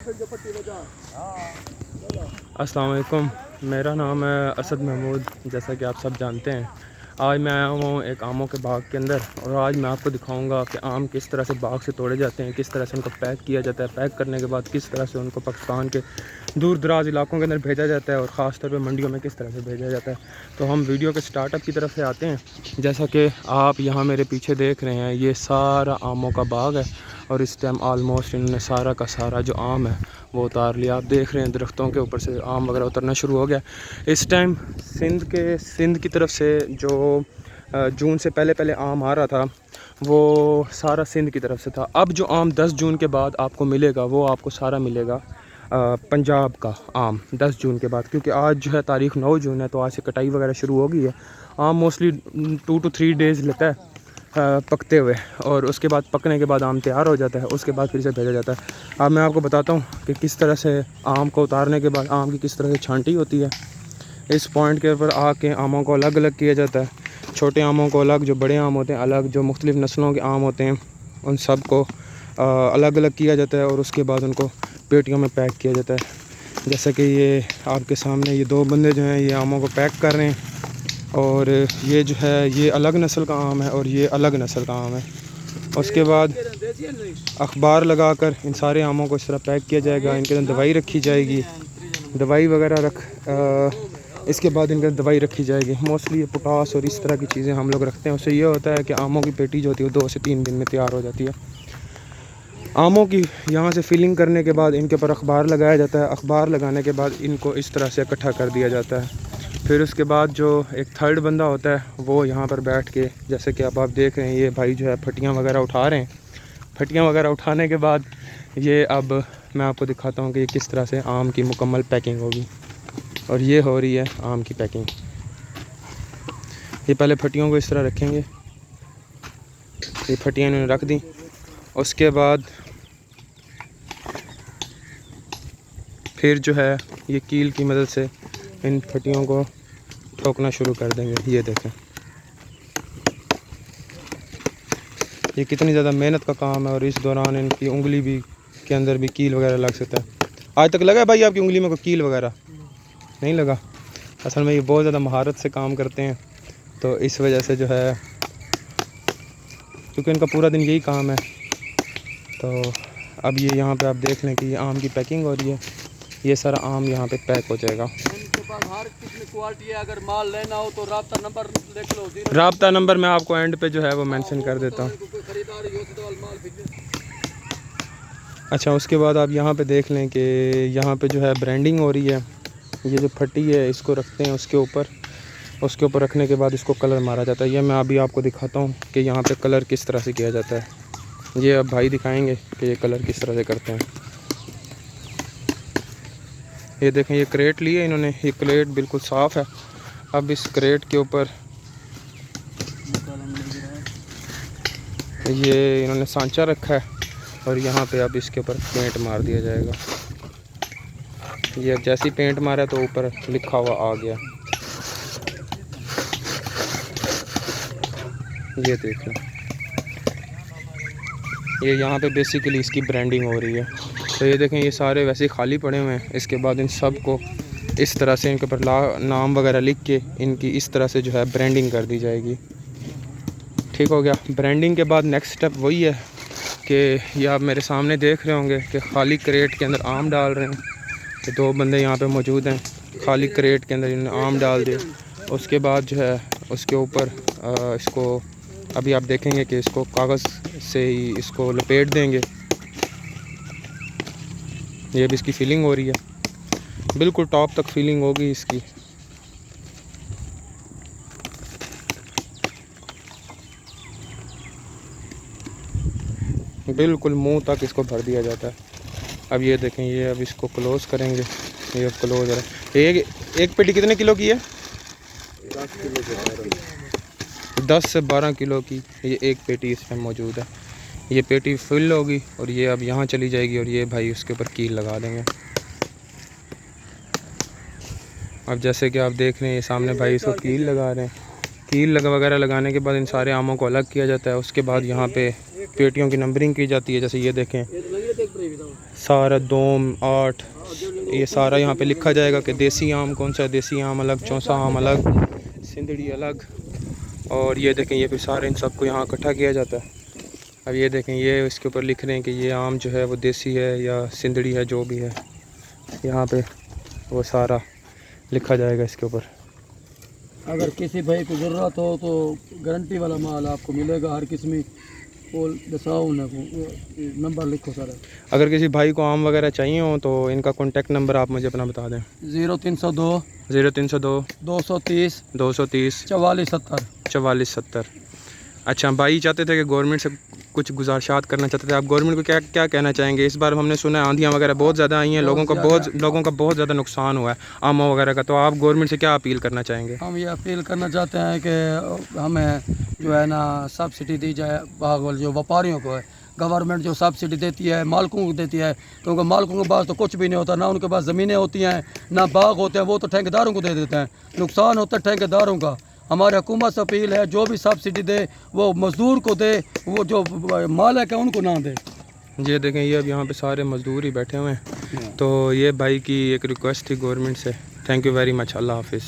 अस्सलाम वालेकुम, मेरा नाम है असद महमूद। जैसा कि आप सब जानते हैं, आज मैं आया हूँ एक आमों के बाग के अंदर और आज मैं आपको दिखाऊंगा कि आम किस तरह से बाग से तोड़े जाते हैं, किस तरह से उनको पैक किया जाता है, पैक करने के बाद किस तरह से उनको पाकिस्तान के दूर दराज इलाकों के अंदर भेजा जाता है और ख़ास तौर पे मंडियों में किस तरह से भेजा जाता है। तो हम वीडियो के स्टार्टअप की तरफ से आते हैं। जैसा कि आप यहाँ मेरे पीछे देख रहे हैं, ये सारा आमों का बाग है और इस टाइम आलमोस्ट इन्होंने सारा का सारा जो आम है वो उतार लिया। आप देख रहे हैं दरख्तों के ऊपर से आम वगैरह उतरना शुरू हो गया। इस टाइम सिंध की तरफ से जो जून से पहले आम आ रहा था वो सारा सिंध की तरफ से था। अब जो आम 10 जून के बाद आपको मिलेगा वो आपको सारा मिलेगा पंजाब का आम 10 जून के बाद, क्योंकि आज जो है तारीख़ 9 जून है, तो आज से कटाई वगैरह शुरू हो गई है। आम मोस्टली 2 to 3 डेज़ लेता है पकते हुए और उसके बाद पकने के बाद आम तैयार हो जाता है, उसके बाद फिर से भेजा जाता है। अब मैं आपको बताता हूँ कि किस तरह से आम को उतारने के बाद आम की किस तरह से छांटी होती है। इस पॉइंट के ऊपर आके आमों को अलग अलग किया जाता है, छोटे आमों को अलग, जो बड़े आम होते हैं अलग, जो मुख्तलिफ़ नस्लों के आम होते हैं उन सब को अलग अलग किया जाता है और उसके बाद उनको पेटियों में पैक किया जाता है। जैसा कि ये आपके सामने ये 2 बंदे जो हैं ये आमों को पैक कर रहे हैं और ये जो है ये अलग नस्ल का आम है और ये अलग नस्ल का आम है। उसके बाद अखबार लगाकर इन सारे आमों को इस तरह पैक किया जाएगा। इनके अंदर दवाई रखी जाएगी, दवाई वगैरह इसके बाद इनके अंदर दवाई रखी जाएगी। मोस्टली ये पोटास और इस तरह की चीज़ें हम लोग रखते हैं। उससे ये होता है कि आमों की पेटी जो होती है 2 से 3 दिन में तैयार हो जाती है। आमों की यहाँ से फिलिंग करने के बाद इनके ऊपर अखबार लगाया जाता है। अखबार लगाने के बाद इनको इस तरह से इकट्ठा कर दिया जाता है। फिर उसके बाद जो एक थर्ड बंदा होता है वो यहाँ पर बैठ के, जैसे कि अब आप देख रहे हैं ये भाई जो है फटियाँ वगैरह उठा रहे हैं। फटियाँ वगैरह उठाने के बाद ये अब मैं आपको दिखाता हूँ कि ये किस तरह से आम की मुकम्मल पैकिंग होगी। और ये हो रही है आम की पैकिंग। ये पहले फटियों को इस तरह रखेंगे, ये फटियाँ इन्होंने रख दी। उसके बाद फिर जो है ये कील की मदद से इन फटियों को ठोकना शुरू कर देंगे। ये देखें ये कितनी ज़्यादा मेहनत का काम है और इस दौरान इनकी उंगली भी के अंदर भी कील वगैरह लग सकता है। आज तक लगा है भाई आपकी उंगली में कोई कील वगैरह? नहीं लगा। असल में ये बहुत ज़्यादा महारत से काम करते हैं, तो इस वजह से जो है क्योंकि इनका पूरा दिन यही काम है। तो अब ये यहाँ पे आप देख लें कि ये आम की पैकिंग हो रही है। ये सारा आम यहाँ पे पैक हो जाएगा। हर किस्म की क्वालिटी है, अगर माल लेना हो तो राब्ता नंबर लिख लो। राब्ता नंबर मैं आपको एंड पे जो है वो मेंशन कर देता हूँ। अच्छा, उसके बाद आप यहाँ पे देख लें कि यहाँ पे जो है ब्रांडिंग हो रही है। ये जो फटी है इसको रखते हैं उसके ऊपर रखने के बाद इसको कलर मारा जाता है। ये मैं अभी आपको दिखाता हूँ कि यहाँ पे कलर किस तरह से किया जाता है। ये अब भाई दिखाएंगे कि ये कलर किस तरह से करते हैं। ये देखें ये क्रेट लिए इन्होंने, ये क्रेट बिल्कुल साफ़ है। अब इस क्रेट के ऊपर ये इन्होंने सांचा रखा है और यहाँ पे अब इसके ऊपर पेंट मार दिया जाएगा। ये अब जैसे ही पेंट मारा तो ऊपर लिखा हुआ आ गया। ये देखें ये यहाँ पे बेसिकली इसकी ब्रांडिंग हो रही है। तो ये देखें ये सारे वैसे ही खाली पड़े हुए हैं। इसके बाद इन सब को इस तरह से इनके ऊपर नाम वगैरह लिख के इनकी इस तरह से जो है ब्रांडिंग कर दी जाएगी। ठीक हो गया। ब्रांडिंग के बाद नेक्स्ट स्टेप वही है कि ये आप मेरे सामने देख रहे होंगे कि खाली क्रेट के अंदर आम डाल रहे हैं। तो 2 बंदे यहाँ पे मौजूद हैं, खाली क्रेट के अंदर इन्होंने आम डाल दिए। उसके बाद जो है उसके ऊपर इसको अभी आप देखेंगे कि इसको कागज़ से ही इसको लपेट देंगे। ये भी इसकी फिलिंग हो रही है, बिल्कुल टॉप तक फिलिंग होगी इसकी। बिल्कुल मुंह तक इसको भर दिया जाता है। अब ये देखें ये अब इसको क्लोज़ करेंगे। ये अब क्लोज है। एक पेटी कितने किलो की है? 10 से 12 किलो की ये एक पेटी इसमें मौजूद है। ये पेटी फिल होगी और ये अब यहाँ चली जाएगी और ये भाई उसके ऊपर कील लगा देंगे। अब जैसे कि आप देख रहे हैं ये सामने भाई इसको कील लगा रहे हैं। कील वगैरह लगाने के बाद इन सारे आमों को अलग किया जाता है। उसके बाद यहाँ पे पेटियों की नंबरिंग की जाती है। जैसे ये देखें सारा दोम 8 ये सारा यहाँ पे लिखा जाएगा कि देसी आम कौन सा है, देसी आम अलग, चौसा आम अलग, सिंदड़ी अलग। और ये देखें, ये फिर सारे इन सबको यहाँ इकट्ठा किया जाता है। अब ये देखें, ये इसके ऊपर लिख रहे हैं कि ये आम जो है वो देसी है या सिंदड़ी है, जो भी है यहाँ पे वो सारा लिखा जाएगा इसके ऊपर। अगर किसी भाई को ज़रूरत हो तो गारंटी वाला माल आपको मिलेगा हर किस्म। नंबर लिखो सर। अगर किसी भाई को आम वगैरह चाहिए हो तो इनका कॉन्टेक्ट नंबर आप मुझे अपना बता दें। 0302 0302 230 230 4470 4470। अच्छा, भाई चाहते थे कि गवर्नमेंट से कुछ गुजारिशात करना चाहते थे, आप गवर्नमेंट को क्या क्या कहना चाहेंगे? इस बार हमने सुना है आंधियाँ वगैरह बहुत ज़्यादा आई हैं, लोगों का बहुत ज़्यादा नुकसान हुआ है आमों वगैरह का, तो आप गवर्नमेंट से क्या अपील करना चाहेंगे? हम ये अपील करना चाहते हैं कि हमें जो है ना सब्सिडी दी जाए, बाग वाले जो व्यापारियों को है गवर्नमेंट जो सब्सिडी देती है मालकों को देती है, क्योंकि मालकों के पास तो कुछ भी नहीं होता, ना उनके पास ज़मीनें होती हैं ना बाग होते हैं, वो तो ठेकेदारों को दे देते हैं, नुकसान होता है ठेकेदारों का। हमारी हुकूमत से अपील है जो भी सब्सिडी दे वो मज़दूर को दे, वो जो मालिक है उनको ना दे। ये देखें, ये अब यहाँ पे सारे मज़दूर ही बैठे हुए हैं, तो ये भाई की एक रिक्वेस्ट थी गवर्नमेंट से। थैंक यू वेरी मच, अल्लाह हाफिज़।